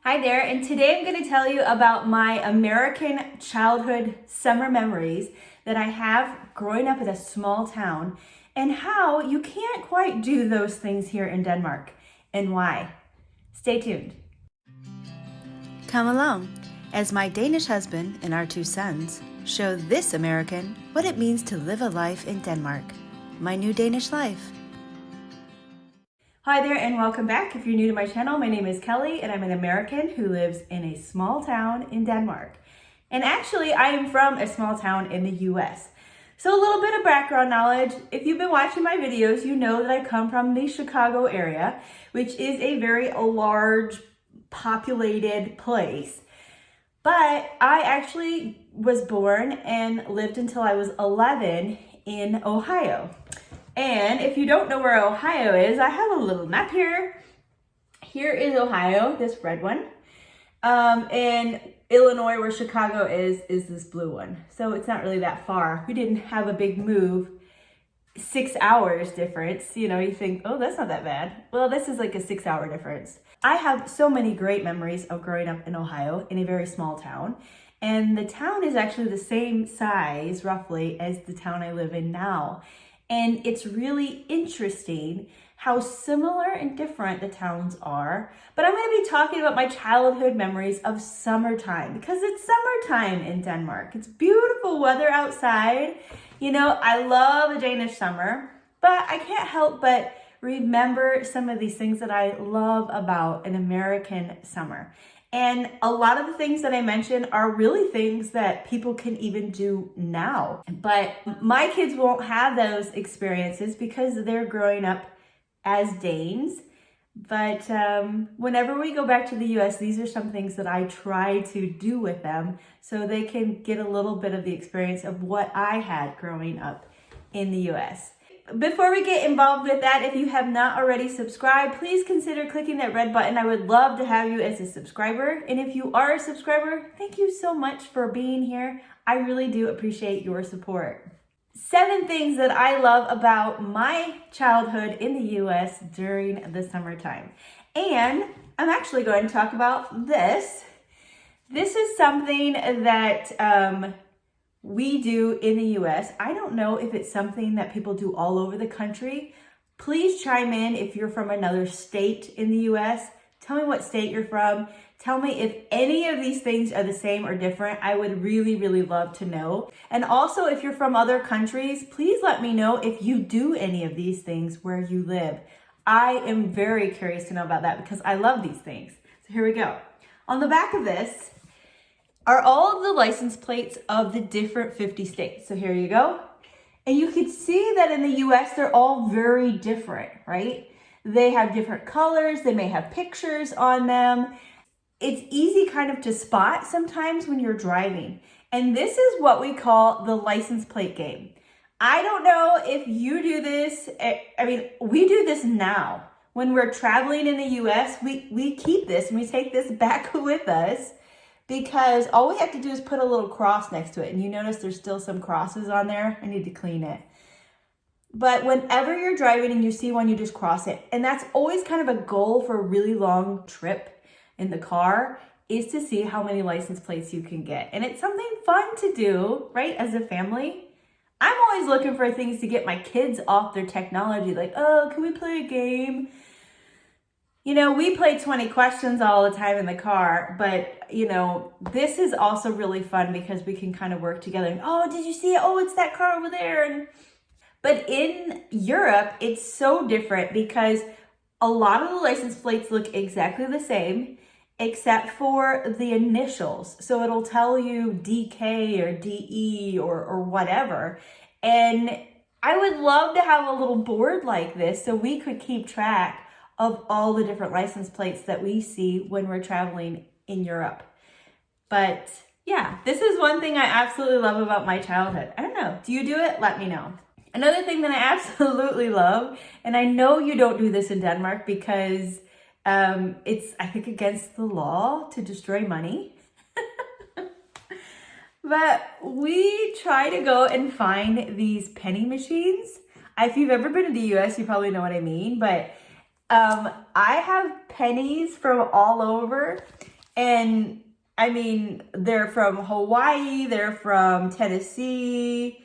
Hi there, and today I'm going to tell you about my American childhood summer memories that I have growing up in a small town and how you can't quite do those things here in Denmark and why. Stay tuned. Come along as my Danish husband and our two sons show this American what it means to live a life in Denmark. My New Danish Life. Hi there and welcome back. If you're new to my channel, my name is Kelly and I'm an American who lives in a small town in Denmark. And actually, I am from a small town in the US. So a little bit of background knowledge. If you've been watching my videos, you know that I come from the Chicago area, which is a very large populated place. But I actually was born and lived until I was 11 in Ohio. And if you don't know where Ohio is, I have a little map here. Here is Ohio, this red one. And Illinois, where Chicago is this blue one. So it's not really that far. We didn't have a big move. 6 hours difference. You know, you think, oh, that's not that bad. Well, this is like a 6-hour difference. I have so many great memories of growing up in Ohio in a very small town. And the town is actually the same size, roughly, as the town I live in now. And it's really interesting how similar and different the towns are. But I'm going to be talking about my childhood memories of summertime because it's summertime in Denmark. It's beautiful weather outside. You know, I love a Danish summer, but I can't help but remember some of these things that I love about an American summer. And a lot of the things that I mentioned are really things that people can even do now. But my kids won't have those experiences because they're growing up as Danes. But whenever we go back to the US, these are some things that I try to do with them so they can get a little bit of the experience of what I had growing up in the US. Before we get involved with that, if you have not already subscribed, please consider clicking that red button. I would love to have you as a subscriber. And if you are a subscriber, thank you so much for being here. I really do appreciate your support. 7 things that I love about my childhood in the US during the summertime. And I'm actually going to talk about this. This is something that we do in the US. I don't know if it's something that people do all over the country. Please chime in if you're from another state in the US. Tell me what state you're from. Tell me if any of these things are the same or different. I would really, really love to know. And also, if you're from other countries, please let me know if you do any of these things where you live. I am very curious to know about that because I love these things. So here we go. On the back of this are all of the license plates of the different 50 states. So here you go. And you can see that in the US, they're all very different, right? They have different colors. They may have pictures on them. It's easy kind of to spot sometimes when you're driving. And this is what we call the license plate game. I don't know if you do this. I mean, we do this now. When we're traveling in the US, we keep this and we take this back with us. Because all we have to do is put a little cross next to it. And you notice there's still some crosses on there. I need to clean it. But whenever you're driving and you see one, you just cross it. And that's always kind of a goal for a really long trip in the car is to see how many license plates you can get. And it's something fun to do, right, as a family. I'm always looking for things to get my kids off their technology. Like, oh, can we play a game? You know, we play 20 questions all the time in the car, but, you know, this is also really fun because we can kind of work together. And, oh, did you see it? Oh, it's that car over there. But in Europe, it's so different because a lot of the license plates look exactly the same, except for the initials. So it'll tell you DK or DE or whatever. And I would love to have a little board like this so we could keep track of all the different license plates that we see when we're traveling in Europe. But yeah, this is one thing I absolutely love about my childhood. I don't know, do you do it? Let me know. Another thing that I absolutely love, and I know you don't do this in Denmark because it's, I think, against the law to destroy money. But we try to go and find these penny machines. If you've ever been to the US, you probably know what I mean, but I have pennies from all over, And I mean, they're from Hawaii, they're from Tennessee,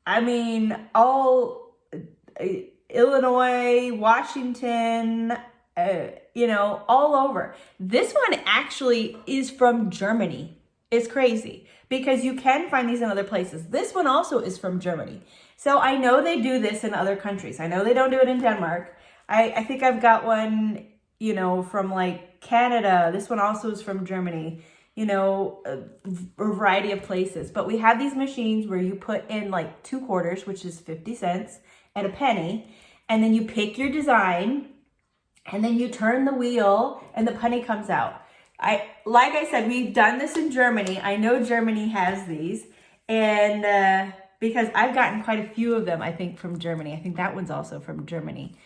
I mean, all Illinois, Washington, all over. This one actually is from Germany. It's crazy because you can find these in other places. This one also is from Germany. So I know they do this in other countries. I know they don't do it in Denmark. I think I've got one, from like Canada. This one also is from Germany. A variety of places. But we have these machines where you put in like 2 quarters, which is 50 cents, and a penny, and then you pick your design, and then you turn the wheel, and the penny comes out. Like I said, we've done this in Germany. I know Germany has these, and because I've gotten quite a few of them, I think, from Germany. I think that one's also from Germany.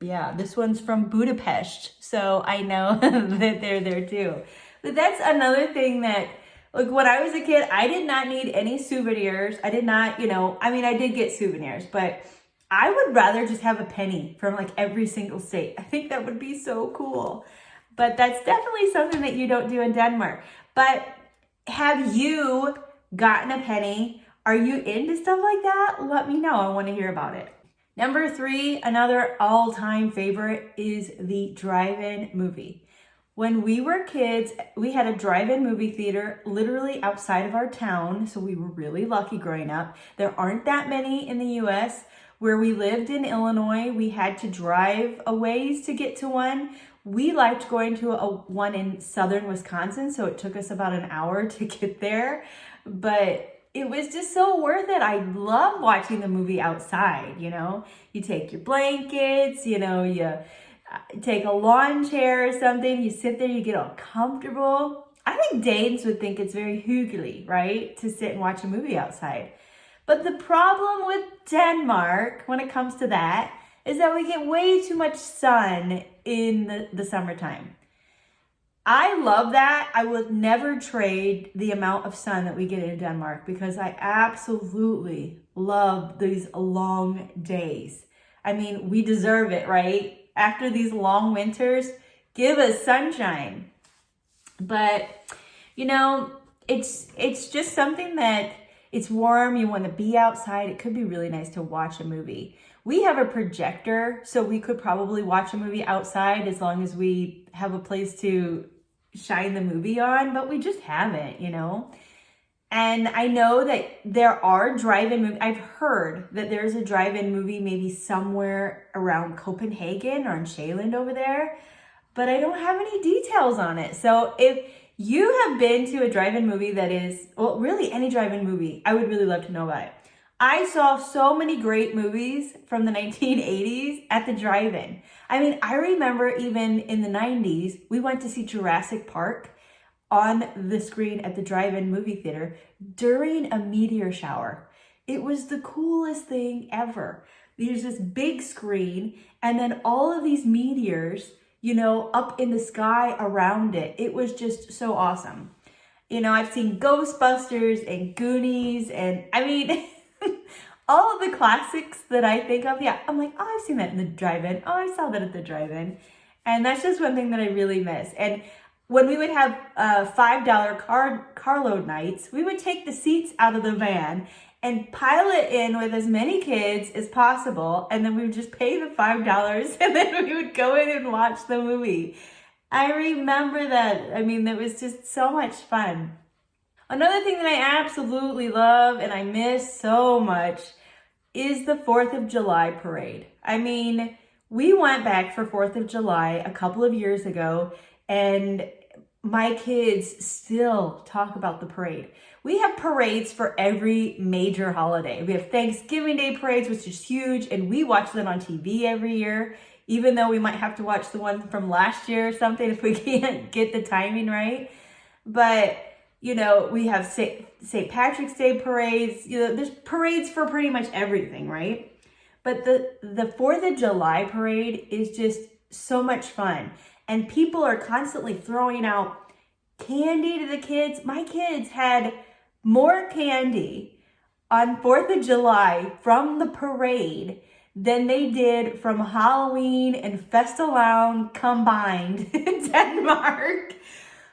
Yeah, this one's from Budapest, so I know that they're there too. But that's another thing that, like, when I was a kid, I did not need any souvenirs. I did not, I did get souvenirs, but I would rather just have a penny from like every single state. I think that would be so cool. But that's definitely something that you don't do in Denmark. But have you gotten a penny? Are you into stuff like that? Let me know. I want to hear about it. Number 3, another all-time favorite is the drive-in movie. When we were kids, we had a drive-in movie theater literally outside of our town, so we were really lucky growing up. There aren't that many in the US. Where we lived in Illinois, we had to drive a ways to get to one. We liked going to one in southern Wisconsin, so it took us about an hour to get there. But it was just so worth it. I love watching the movie outside, You take your blankets, you take a lawn chair or something, you sit there, you get all comfortable. I think Danes would think it's very hygge, right? To sit and watch a movie outside. But the problem with Denmark, when it comes to that, is that we get way too much sun in the summertime. I love that. I would never trade the amount of sun that we get in Denmark because I absolutely love these long days. I mean, we deserve it, right? After these long winters, give us sunshine. But, it's just something that it's warm. You want to be outside. It could be really nice to watch a movie. We have a projector, so we could probably watch a movie outside as long as we have a place to shine the movie on, but we just haven't, And I know that there are drive-in movies. I've heard that there's a drive-in movie maybe somewhere around Copenhagen or in Sjælland over there, but I don't have any details on it. So if you have been to a drive-in movie that is, well, really any drive-in movie, I would really love to know about it. I saw so many great movies from the 1980s at the drive-in. I remember even in the 90s, we went to see Jurassic Park on the screen at the drive-in movie theater during a meteor shower. It was the coolest thing ever. There's this big screen and then all of these meteors, up in the sky around it. It was just so awesome. I've seen Ghostbusters and Goonies and all of the classics that I think of, I'm like, oh, I've seen that in the drive-in. Oh, I saw that at the drive-in. And that's just one thing that I really miss. And when we would have $5 carload nights, we would take the seats out of the van and pile it in with as many kids as possible. And then we would just pay the $5 and then we would go in and watch the movie. I remember that. That was just so much fun. Another thing that I absolutely love and I miss so much is the 4th of July parade. We went back for 4th of July a couple of years ago, and my kids still talk about the parade. We have parades for every major holiday. We have Thanksgiving Day parades, which is huge, and we watch them on TV every year, even though we might have to watch the one from last year or something if we can't get the timing right. But we have St. Patrick's Day parades. There's parades for pretty much everything, right? But the 4th of July parade is just so much fun. And people are constantly throwing out candy to the kids. My kids had more candy on 4th of July from the parade than they did from Halloween and Fastelavn combined in Denmark.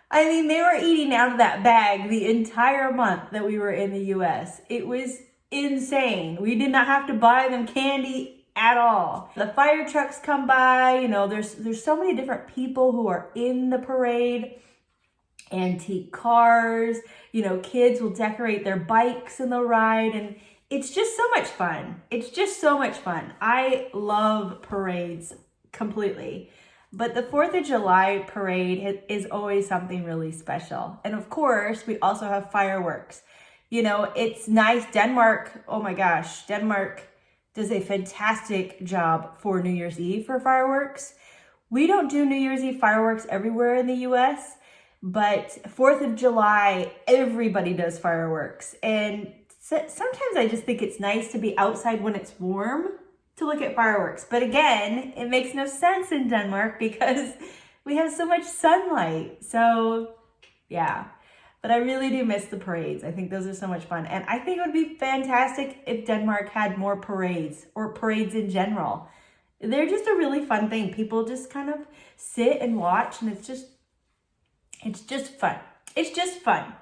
I mean, they were eating out of that bag the entire month that we were in the US. It was insane. We did not have to buy them candy at all. The fire trucks come by, you know, there's so many different people who are in the parade. Antique cars, you know, kids will decorate their bikes in the ride, and it's just so much fun. It's just so much fun. I love parades completely. But the 4th of July parade is always something really special. And of course, we also have fireworks. You know, it's nice. Denmark, oh my gosh, Denmark does a fantastic job for New Year's Eve for fireworks. We don't do New Year's Eve fireworks everywhere in the US, but 4th of July, everybody does fireworks. And sometimes I just think it's nice to be outside when it's warm to look at fireworks. But again, it makes no sense in Denmark because we have so much sunlight. So yeah, but I really do miss the parades. I think those are so much fun. And I think it would be fantastic if Denmark had more parades, or parades in general. They're just a really fun thing. People just kind of sit and watch, and it's just fun. It's just fun.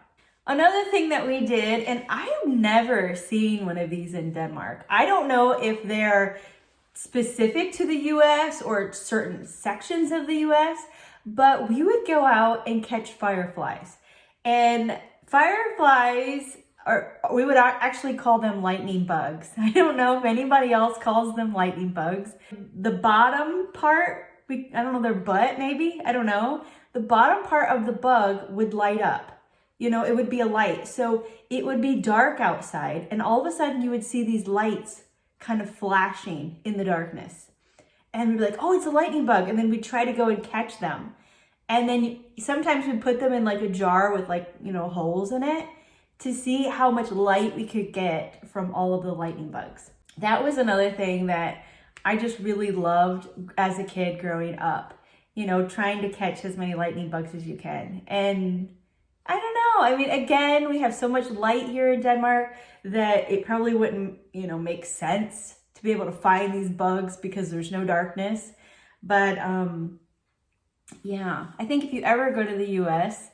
Another thing that we did, and I have never seen one of these in Denmark. I don't know if they're specific to the US or certain sections of the US, but we would go out and catch fireflies. And fireflies we would actually call them lightning bugs. I don't know if anybody else calls them lightning bugs. The bottom part, I don't know, their butt maybe, I don't know. The bottom part of the bug would light up. You know, it would be a light. So it would be dark outside, and all of a sudden you would see these lights kind of flashing in the darkness. And we'd be like, oh, it's a lightning bug. And then we'd try to go and catch them. And then sometimes we'd put them in like a jar with like, you know, holes in it to see how much light we could get from all of the lightning bugs. That was another thing that I just really loved as a kid growing up. You know, trying to catch as many lightning bugs as you can. And I don't know. I mean, again, we have so much light here in Denmark that it probably wouldn't, you know, make sense to be able to find these bugs because there's no darkness. But yeah, I think if you ever go to the US,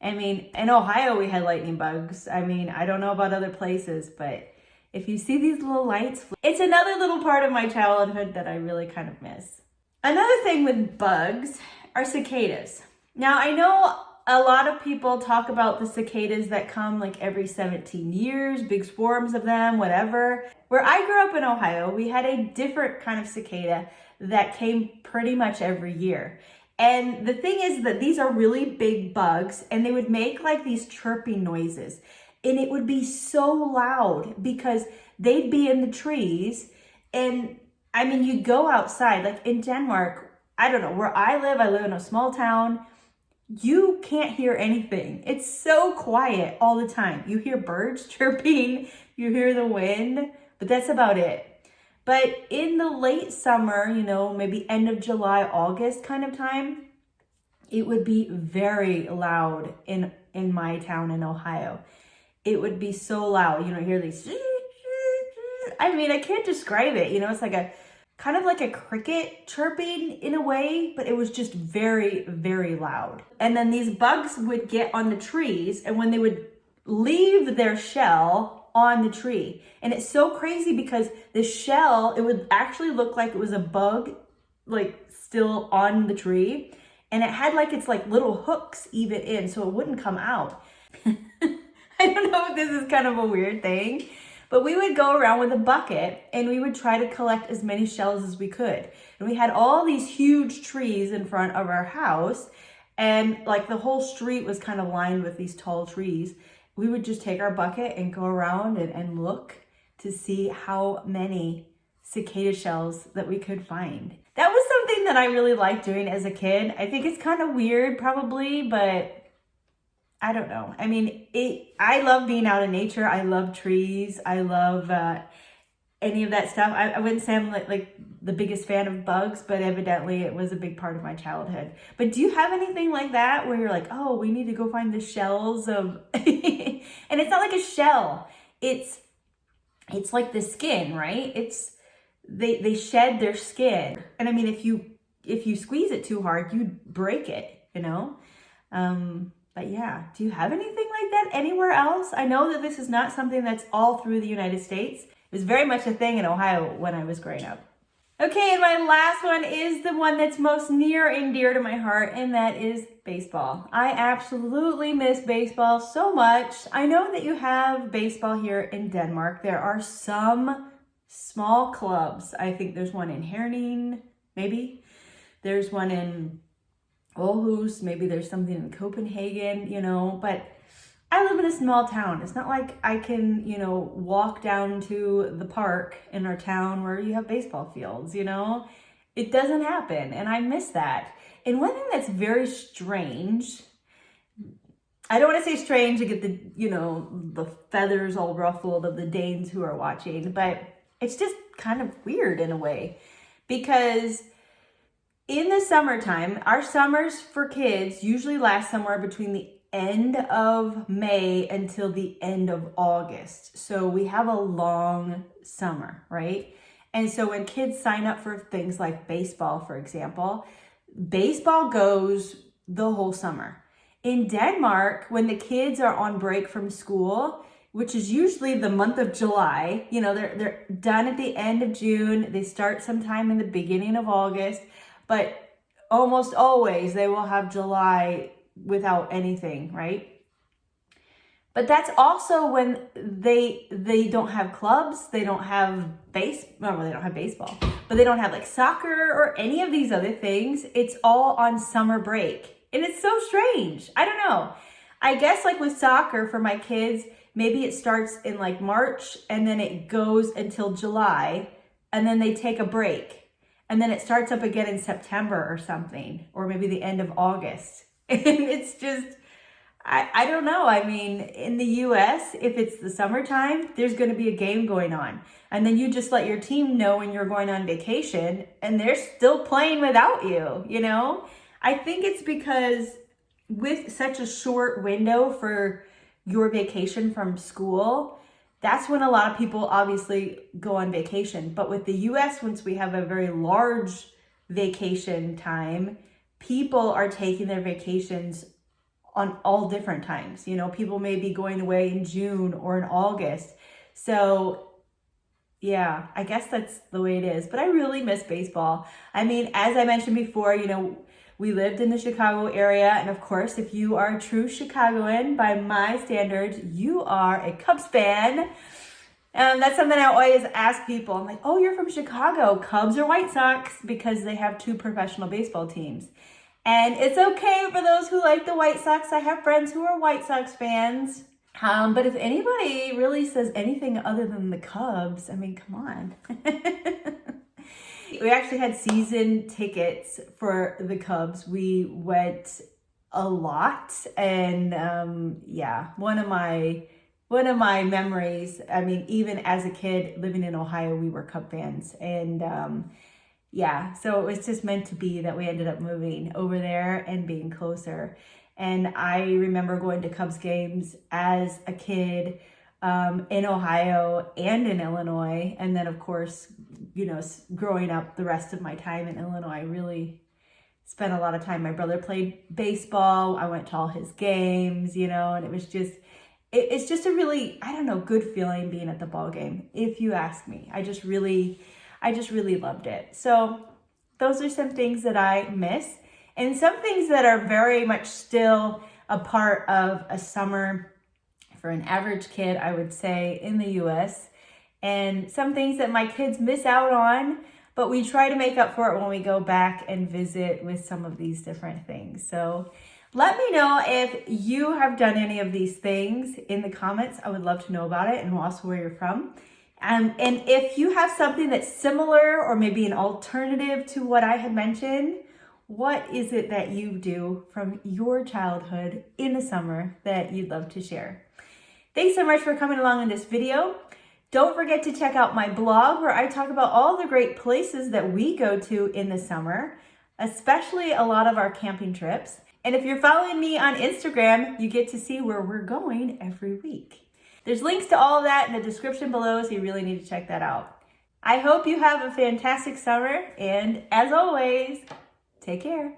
I mean, in Ohio, we had lightning bugs. I mean, I don't know about other places, but if you see these little lights, it's another little part of my childhood that I really kind of miss. Another thing with bugs are cicadas. Now, I know a lot of people talk about the cicadas that come like every 17 years, big swarms of them, whatever. Where I grew up in Ohio, we had a different kind of cicada that came pretty much every year. And the thing is that these are really big bugs, and they would make like these chirping noises. And it would be so loud because they'd be in the trees. And I mean, you go outside, like in Denmark, I don't know, where I live in a small town. You can't hear anything. It's so quiet all the time. You hear birds chirping, you hear the wind, but that's about it. But in the late summer, you know, maybe end of July, August kind of time, it would be very loud in my town in Ohio. It would be so loud, you know, hear these, I mean, I can't describe it. You know, it's like a kind of like a cricket chirping in a way, but it was just very, very loud. And then these bugs would get on the trees, and when they would leave their shell on the tree, and it's so crazy because the shell, it would actually look like it was a bug, like still on the tree, and it had like its like little hooks even in, so it wouldn't come out. I don't know if this is kind of a weird thing, but we would go around with a bucket and we would try to collect as many shells as we could. And we had all these huge trees in front of our house, and like the whole street was kind of lined with these tall trees. We would just take our bucket and go around and look to see how many cicada shells that we could find. That was something that I really liked doing as a kid. I think it's kind of weird probably, but I don't know. I mean, I love being out in nature. I love trees. I love any of that stuff. I wouldn't say I'm like the biggest fan of bugs, but evidently it was a big part of my childhood. But do you have anything like that where you're like, oh, we need to go find the shells of, and it's not like a shell. It's like the skin, right? It's they shed their skin. And I mean, if you squeeze it too hard, you break it, you know? But yeah, do you have anything like that anywhere else? I know that this is not something that's all through the United States. It was very much a thing in Ohio when I was growing up. Okay, and my last one is the one that's most near and dear to my heart, and that is baseball. I absolutely miss baseball so much. I know that you have baseball here in Denmark. There are some small clubs. I think there's one in Herning, maybe. There's one in Aarhus, maybe there's something in Copenhagen, you know, but I live in a small town. It's not like I can, you know, walk down to the park in our town where you have baseball fields, you know? It doesn't happen, and I miss that. And one thing that's very strange, I don't want to say strange to get the, you know, the feathers all ruffled of the Danes who are watching, but it's just kind of weird in a way, because in the summertime, our summers for kids usually last somewhere between the end of May until the end of August. So we have a long summer, right? And so when kids sign up for things like baseball, for example, baseball goes the whole summer. In Denmark, when the kids are on break from school, which is usually the month of July, you know, they're done at the end of June, they start sometime in the beginning of August, but almost always they will have July without anything, right? But that's also when they don't have clubs, they don't have they don't have baseball, but they don't have like soccer or any of these other things. It's all on summer break. And it's so strange. I don't know. I guess like with soccer for my kids, maybe it starts in like March and then it goes until July and then they take a break. And then it starts up again in September or something, or maybe the end of August. And it's just, I don't know. I mean, in the US, if it's the summertime, there's going to be a game going on. And then you just let your team know when you're going on vacation and they're still playing without you, you know? I think it's because with such a short window for your vacation from school, that's when a lot of people obviously go on vacation. But with the US, once we have a very large vacation time, people are taking their vacations on all different times. You know, people may be going away in June or in August. So yeah, I guess that's the way it is. But I really miss baseball. I mean, as I mentioned before, you know, we lived in the Chicago area. And of course, if you are a true Chicagoan, by my standards, you are a Cubs fan. And that's something I always ask people. I'm like, oh, you're from Chicago, Cubs or White Sox? Because they have two professional baseball teams. And it's okay for those who like the White Sox. I have friends who are White Sox fans. But if anybody really says anything other than the Cubs, I mean, come on. We actually had season tickets for the Cubs. We went a lot, and yeah, one of my memories. I mean, even as a kid living in Ohio, we were Cub fans, and yeah, so it was just meant to be that we ended up moving over there and being closer. And I remember going to Cubs games as a kid in Ohio and in Illinois. And then, of course, you know, growing up the rest of my time in Illinois, I really spent a lot of time. My brother played baseball. I went to all his games, you know, and it was just, it's just a really, I don't know, good feeling being at the ball game, if you ask me. I just really loved it. So those are some things that I miss, and some things that are very much still a part of a summer for an average kid, I would say, in the US, and some things that my kids miss out on, but we try to make up for it when we go back and visit with some of these different things. So let me know if you have done any of these things in the comments. I would love to know about it, and also where you're from. And if you have something that's similar or maybe an alternative to what I had mentioned, what is it that you do from your childhood in the summer that you'd love to share? Thanks so much for coming along in this video. Don't forget to check out my blog where I talk about all the great places that we go to in the summer, especially a lot of our camping trips. And if you're following me on Instagram, you get to see where we're going every week. There's links to all of that in the description below, so you really need to check that out. I hope you have a fantastic summer, and as always, take care.